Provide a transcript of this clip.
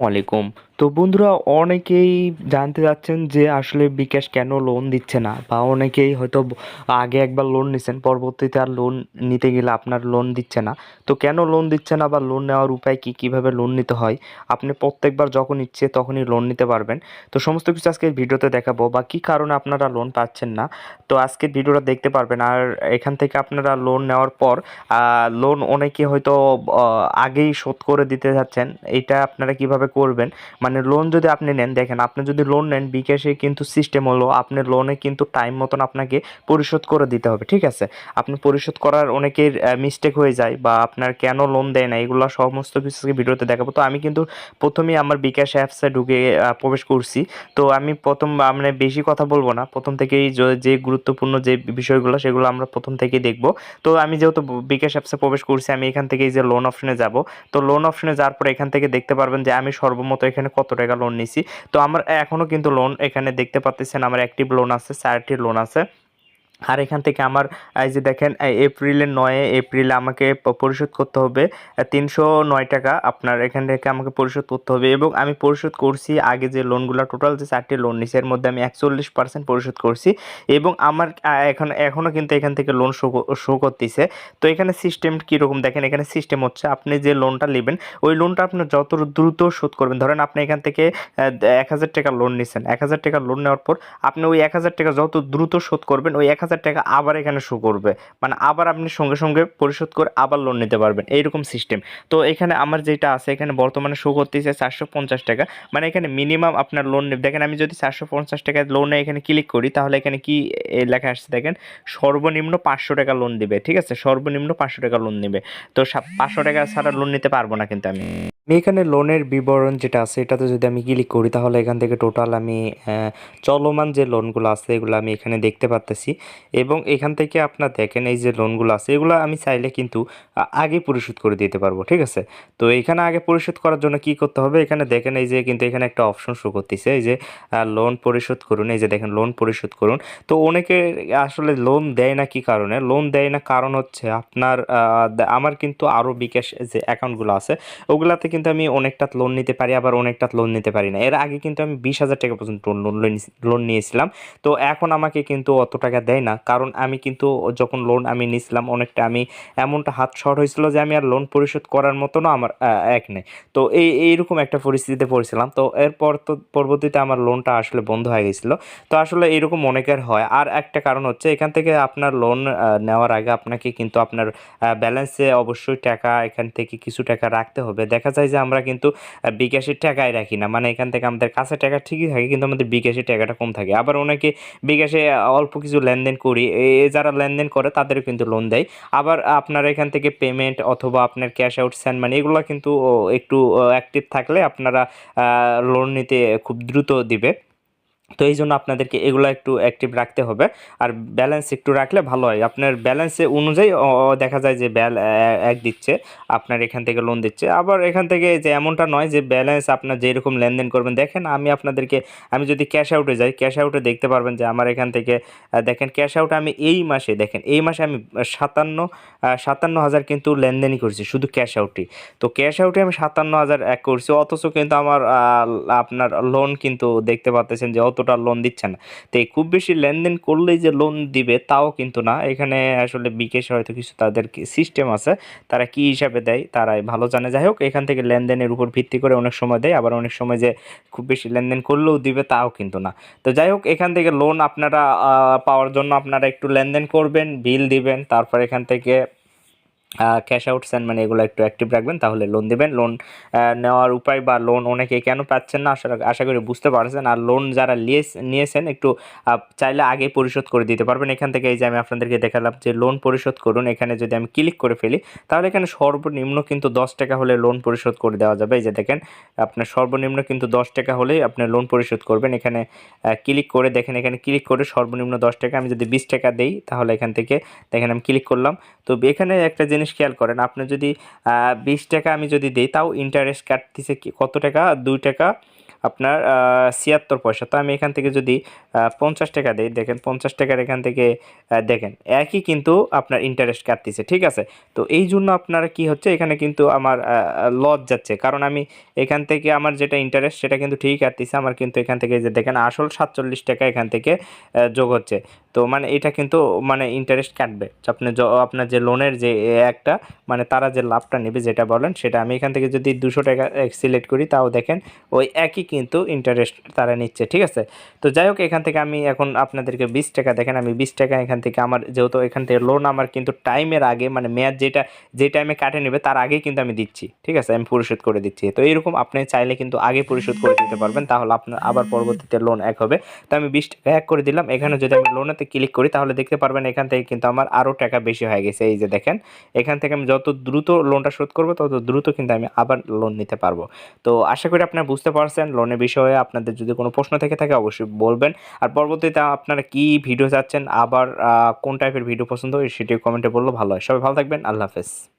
ওয়ালাইকুম। তো বন্ধুরা, অনেকেই জানতে চাচ্ছেন যে আসলে বিকাশ কেন লোন দিচ্ছে না, বা অনেকেই হয়তো আগে একবার লোন নিছেন, পরবর্তীতে আর লোন নিতে গেলে আপনার লোন দিচ্ছে না। তো কেন লোন দিচ্ছে না বা লোন নেওয়ার উপায় কি, কিভাবে লোন নিতে হয়? আপনি প্রত্যেকবার যখন ইচ্ছে তখনই লোন নিতে পারবেন। তো সমস্ত কিছু আজকে ভিডিওতে দেখাবো, বা কি কারণে আপনারা লোন পাচ্ছেন না। তো আজকে ভিডিওটা দেখতে পারবেন। আর এখান থেকে আপনারা লোন নেওয়ার পর লোন অনেকে হয়তো আগেই শোধ করে দিতে যাচ্ছেন। এইটা আপনারা কিভাবে করবেন? মানে লোন যদি আপনি নেন, দেখেন, আপনি যদি লোন নেন বিকাশে কিন্তু সিস্টেম হলো আপনার লোনে কিন্তু টাইম মতন আপনাকে পরিশোধ করে দিতে হবে, ঠিক আছে? আপনি পরিশোধ করার অনেকের মিস্টেক হয়ে যায়, বা আপনার কেন লোন দেয় না, এগুলো সমস্ত কিছু ভিডিওতে দেখাবো। তো আমি কিন্তু প্রথমেই আমার বিকাশ অ্যাপসে ঢুকে প্রবেশ করছি। তো আমি প্রথম মানে বেশি কথা বলবো না, প্রথম থেকেই যে গুরুত্বপূর্ণ যে বিষয়গুলো সেগুলো আমরা প্রথম থেকেই দেখবো। তো আমি যেহেতু বিকাশ অ্যাপসে প্রবেশ করছি, আমি এখান থেকে এই যে লোন অপশনে যাব। তো লোন অপশনে যাওয়ার পর এখান থেকে দেখতে পারবেন যে আমি সর্বমোট এখানে কত টাকা লোন নিছি। তো আমার এখনো কিন্তু লোন এখানে দেখতে পাচ্ছেন, আমার অ্যাক্টিভ লোন আছে, 4টি লোন আছে। আর এখান থেকে আমার এই যে দেখেন, এপ্রিলের 9 এপ্রিলে আমাকে পরিশোধ করতে হবে 309 টাকা। আপনার এখান থেকে আমাকে পরিশোধ করতে হবে, এবং আমি পরিশোধ করছি আগে যে লোনগুলো, টোটাল যে 4টি লোন নিছি এর মধ্যে আমি 41% পরিশোধ করছি। এবং আমার এখনও কিন্তু এখান থেকে লোন শো করতেছে। তো এখানে সিস্টেম কীরকম দেখেন, এখানে সিস্টেম হচ্ছে আপনি যে লোনটা নেবেন ওই লোনটা আপনার যত দ্রুত শোধ করবেন। ধরেন আপনি এখান থেকে 1,000 টাকা লোন নিচ্ছেন, 1,000 টাকা লোন নেওয়ার পর আপনি ওই 1,000 টাকা যত দ্রুত শোধ করবেন ওই 1,000 টাকা আবার এখানে শো করবে। মানে আবার আপনি সঙ্গে সঙ্গে পরিশোধ করে আবার লোন নিতে পারবেন, এইরকম সিস্টেম। তো এখানে আমার যেটা আছে, এখানে বর্তমানে শো করতেছে 450 টাকা। মানে এখানে মিনিমাম আপনার লোন দেখেন, আমি যদি 450 টাকায় লোনে এখানে ক্লিক করি তাহলে এখানে কি লেখা আসছে দেখেন, সর্বনিম্ন 500 টাকা লোন দিবে, ঠিক আছে? সর্বনিম্ন 500 টাকা লোন নেবে। তো 500 টাকা ছাড়া লোন নিতে পারবো না কিন্তু আমি। এখানে লোনের বিবরণ যেটা আছে এটাতে যদি আমি ক্লিক করি তাহলে এখান থেকে টোটাল আমি চলমান যে লোনগুলো আছে এগুলো আমি এখানে দেখতে পাচ্তেছি। এবং এখান থেকে আপনার দেখেন এই যে লোনগুলো আছে এগুলো আমি চাইলে কিন্তু আগে পরিশোধ করে দিতে পারবো, ঠিক আছে? তো এখানে আগে পরিশোধ করার জন্য কি করতে হবে, এখানে দেখেন এই যে কিন্তু এখানে একটা অপশন শো করতেছে, এই যে লোন পরিশোধ করুন, এই যে দেখেন লোন পরিশোধ করুন। তো অনেকে আসলে লোন দেয় না, কি কারণে লোন দেয় না, কারণ হচ্ছে আপনার আমার কিন্তু আরও বিকাশ যে অ্যাকাউন্টগুলো আছে ওগুলাতে কিন্তু আমি অনেকটা লোন নিতে পারি, আবার অনেকটা লোন নিতে পারি না। এর আগে কিন্তু আমি 20,000 টাকা পর্যন্ত লোন নিয়েছিলাম। তো এখন আমাকে কিন্তু অত টাকা দেয় না, কারণ আমি কিন্তু যখন লোন আমি নিয়েছিলাম অনেকটা আমি এমনটা হাত শর্ট হয়েছিল যে আমি আর লোন পরিশোধ করার মতনও আমার এক নেই। তো এইরকম একটা পরিস্থিতিতে পড়েছিলাম। তো এরপর তো পরবর্তীতে আমার লোনটা আসলে বন্ধ হয়ে গেছিলো। তো আসলে এরকম অনেকের হয়। আর একটা কারণ হচ্ছে এখান থেকে আপনার লোন নেওয়ার আগে আপনাকে কিন্তু আপনার ব্যালেন্সে অবশ্যই টাকা এখান থেকে কিছু টাকা রাখতে হবে। দেখা যায় যে আমরা কিন্তু বিকাশের টাকাই রাখি না, মানে এখান থেকে আমাদের কাছে টাকা ঠিকই থাকে কিন্তু আমাদের বিকাশের টাকাটা কম থাকে। আবার অনেকে বিকাশে অল্প কিছু লেনদেন করি, যারা লেনদেন করে তাদেরও কিন্তু লোন দেয়। আবার আপনার এখান থেকে পেমেন্ট অথবা আপনার ক্যাশ আউট সেন্ড মানি এগুলো কিন্তু একটু অ্যাক্টিভ থাকলে আপনারা লোন নিতে খুব দ্রুত দিবে। তো এই জন্য আপনাদেরকে এগুলো একটু অ্যাক্টিভ রাখতে হবে। আর ব্যালেন্স একটু রাখলে ভালো হয়, আপনার ব্যালেন্সে অনুযায়ী দেখা যায় যে এক দিচ্ছে, আপনার এখান থেকে লোন দিচ্ছে। আবার এখান থেকে যে এমনটা নয় যে ব্যালেন্স আপনার যেরকম লেনদেন করবেন। দেখেন আমি আপনাদেরকে, আমি যদি ক্যাশ আউটে যাই, ক্যাশ আউটে দেখতে পারবেন যে আমার এখান থেকে দেখেন ক্যাশ আউটে আমি এই মাসে, দেখেন এই মাসে আমি 57,000 কিন্তু লেনদেনই করছি শুধু ক্যাশ আউটই। তো ক্যাশ আউটে আমি 57,000 এক করছি, অথচ কিন্তু আমার আপনার লোন কিন্তু দেখতে পাচ্ছেন যে অতটা লোন দিচ্ছে না। তো এই খুব বেশি লেনদেন করলেই যে লোন দিবে তাও কিন্তু না। এখানে আসলে বিকাশে হয়তো কিছু তাদের সিস্টেম আছে, তারা কি হিসাবে দেয় তারাই ভালো জানে। যাই হোক, এখান থেকে লেনদেনের উপর ভিত্তি করে অনেক সময় দেয়, আবার অনেক সময় যে খুব বেশি লেনদেন করলেও দিবে তাও কিন্তু না। তো যাই হোক, এখান থেকে লোন আপনারা পাওয়ার জন্য আপনারা একটু লেনদেন করবেন, বিল দিবেন, তারপর এখান থেকে ক্যাশ আউট সেন্ড মানে এগুলো একটু অ্যাক্টিভ রাখবেন, তাহলে লোন দেবেন। লোন নেওয়ার উপায় বা লোন অনেকে কেন পাচ্ছেন না আশা করি বুঝতে পারছেন। আর লোন যারা নিয়েছেন একটু চাইলে আগে পরিশোধ করে দিতে পারবেন। এখান থেকে এই যে আমি আপনাদেরকে দেখালাম যে লোন পরিশোধ করুন, এখানে যদি আমি ক্লিক করে ফেলি তাহলে এখানে সর্বনিম্ন কিন্তু 10 টাকা হলে লোন পরিশোধ করে দেওয়া যাবে। এই যে দেখেন, আপনার সর্বনিম্ন কিন্তু 10 টাকা হলেই আপনি লোন পরিশোধ করবেন। এখানে ক্লিক করে দেখেন, এখানে ক্লিক করে সর্বনিম্ন 10 টাকা, আমি যদি 20 টাকা দেই তাহলে এখান থেকে দেখেন আমি ক্লিক করলাম। তো এখানে একটা জিনিস জিনিস খেয়াল করেন, আপনি যদি 20 টাকা আমি যদি দিই তাও ইন্টারেস্ট কাটতেছে কত টাকা, 2 টাকা আপনার 76 পয়সা। তো আমি এখান থেকে যদি 50 টাকা দিই, দেখেন 50 টাকার এখান থেকে দেখেন একই কিন্তু আপনার ইন্টারেস্ট কাটতেছে, ঠিক আছে। তো এই জন্য আপনার কি হচ্ছে, এখানে কিন্তু আমার লস যাচ্ছে, কারণ আমি এখান থেকে আমার যেটা ইন্টারেস্ট সেটা কিন্তু ঠিকই কাটতেছে, আমার কিন্তু এখান থেকে যে দেখেন আসল 47 টাকা এখান থেকে যোগ হচ্ছে। তো মানে এটা কিন্তু মানে ইন্টারেস্ট কাটবে, আপনি আপনার যে লোনের যে একটা মানে তারা যে লাভটা নেবে যেটা বলেন সেটা, আমি এখান থেকে যদি 200 টাকা সিলেক্ট করি তাও দেখেন ওই একই কিন্তু ইন্টারেস্ট তারা নিচ্ছে, ঠিক আছে। তো যাই হোক, এখান থেকে আমি এখন আপনাদেরকে 20 টাকা দেখেন, আমি 20 টাকা এখান থেকে আমার যেহেতু এখান থেকে লোন আমার কিন্তু টাইমের আগে মানে মেয়াদ যেটা যে টাইমে কাটে নেবে তার আগেই কিন্তু আমি দিচ্ছি, ঠিক আছে, আমি পরিশোধ করে দিচ্ছি। তো এইরকম আপনি চাইলে কিন্তু আগে পরিশোধ করে দিতে পারবেন, তাহলে আপনার আবার পরবর্তীতে লোন এক হবে। তো আমি 20 টাকা এক করে দিলাম, এখানে যদি আমি লোনেতে ক্লিক করি তাহলে দেখতে পারবেন এখান থেকে কিন্তু আমার আরও টাকা বেশি হয়ে গেছে। এই যে দেখেন, এখান থেকে আমি যত দ্রুত লোনটা শোধ করবো তত দ্রুত কিন্তু আমি আবার লোন নিতে পারবো। তো আশা করি আপনারা বুঝতে পারছেন লোনের বিষয়ে। আপনাদের যদি কোনো প্রশ্ন থেকে থাকে অবশ্যই বলবেন, আর পরবর্তীতে আপনারা কি ভিডিও চাচ্ছেন, আবার কোন টাইপের ভিডিও পছন্দ সেটিও কমেন্টে বললে ভালো হয়। সবাই ভালো থাকবেন, আল্লাহ হাফেজ।